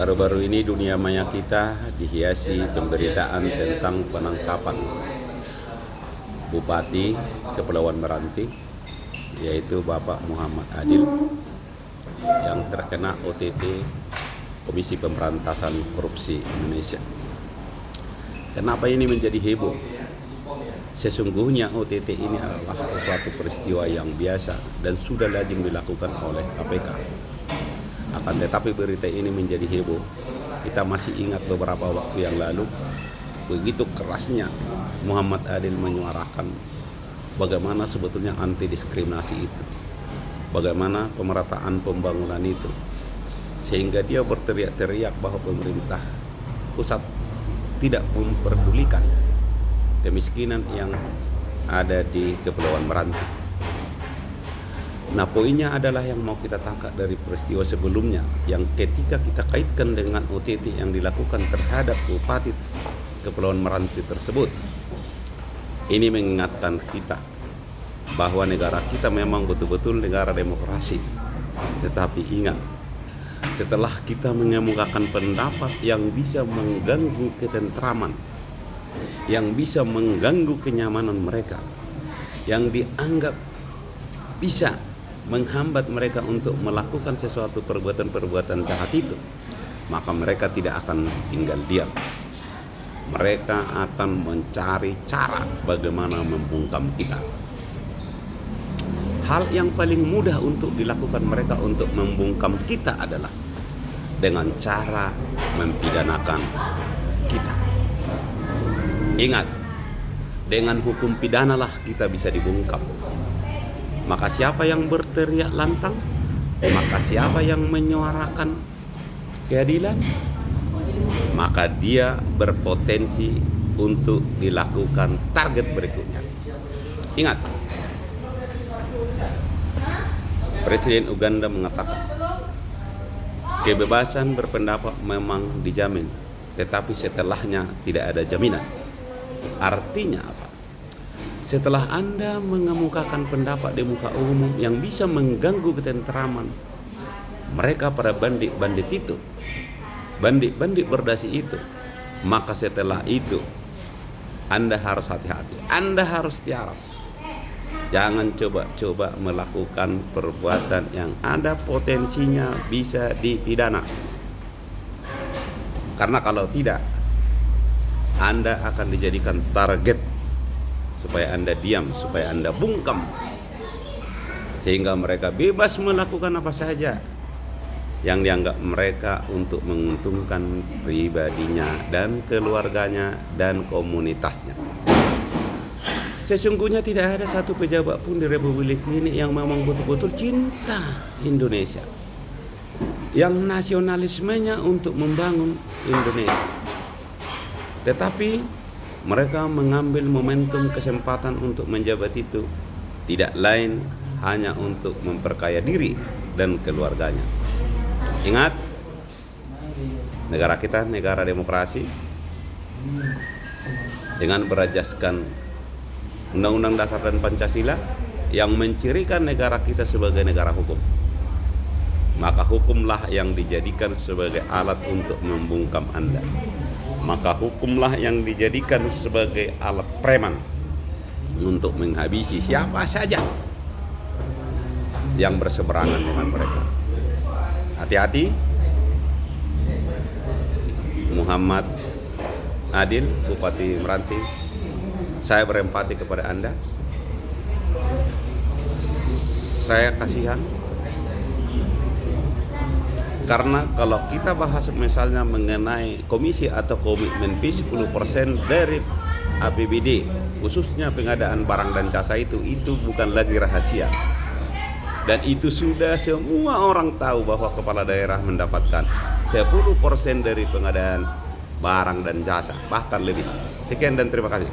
Baru-baru ini dunia maya kita dihiasi pemberitaan tentang penangkapan Bupati Kepulauan Meranti, yaitu Bapak Muhammad Adil, yang terkena OTT Komisi Pemberantasan Korupsi Indonesia. Kenapa ini menjadi heboh? Sesungguhnya OTT ini adalah suatu peristiwa yang biasa dan sudah lazim dilakukan oleh KPK. Akan tetapi berita ini menjadi heboh. Kita masih ingat beberapa waktu yang lalu, begitu kerasnya Muhammad Adil menyuarakan bagaimana sebetulnya anti diskriminasi itu, bagaimana pemerataan pembangunan itu, sehingga dia berteriak-teriak bahwa pemerintah pusat tidak memperdulikan kemiskinan yang ada di Kepulauan Meranti. Nah, poinnya adalah yang mau kita tangkap dari peristiwa sebelumnya, yang ketika kita kaitkan dengan OTT yang dilakukan terhadap Bupati Kepulauan Meranti tersebut, ini mengingatkan kita bahwa negara kita memang betul-betul negara demokrasi. Tetapi ingat, setelah kita mengemukakan pendapat yang bisa mengganggu ketentraman, yang bisa mengganggu kenyamanan mereka, yang dianggap bisa menghambat mereka untuk melakukan sesuatu perbuatan-perbuatan jahat itu, maka mereka tidak akan tinggal diam. Mereka akan mencari cara bagaimana membungkam kita. Hal yang paling mudah untuk dilakukan mereka untuk membungkam kita adalah dengan cara mempidanakan kita. Ingat, dengan hukum pidanalah kita bisa dibungkam. Maka siapa yang berteriak lantang, maka siapa yang menyuarakan keadilan, maka dia berpotensi untuk dilakukan target berikutnya. Ingat, Presiden Uganda mengatakan kebebasan berpendapat memang dijamin, tetapi setelahnya tidak ada jaminan. Artinya apa? Setelah Anda mengemukakan pendapat di muka umum yang bisa mengganggu ketentraman mereka para bandit-bandit itu, bandit-bandit berdasi itu, maka setelah itu Anda harus hati-hati, Anda harus tiarap. Jangan coba-coba melakukan perbuatan yang ada potensinya bisa dipidana. Karena kalau tidak, Anda akan dijadikan target supaya Anda diam, supaya Anda bungkam, sehingga mereka bebas melakukan apa saja yang dianggap mereka untuk menguntungkan pribadinya dan keluarganya dan komunitasnya. Sesungguhnya tidak ada satu pejabat pun di Republik ini yang memang betul-betul cinta Indonesia, yang nasionalismenya untuk membangun Indonesia. Tetapi mereka mengambil momentum kesempatan untuk menjabat itu tidak lain hanya untuk memperkaya diri dan keluarganya. Ingat, negara kita negara demokrasi dengan berajaskan Undang-Undang Dasar dan Pancasila yang mencirikan negara kita sebagai negara hukum. Maka hukumlah yang dijadikan sebagai alat untuk membungkam Anda. Maka hukumlah yang dijadikan sebagai alat preman untuk menghabisi siapa saja yang berseberangan dengan mereka. Hati-hati, Muhammad Adil, Bupati Meranti, saya berempati kepada Anda. Saya kasihan. Karena kalau kita bahas misalnya mengenai komisi atau komitmen fee 10% dari APBD, khususnya pengadaan barang dan jasa itu bukan lagi rahasia. Dan itu sudah semua orang tahu bahwa kepala daerah mendapatkan 10% dari pengadaan barang dan jasa, bahkan lebih. Sekian dan terima kasih.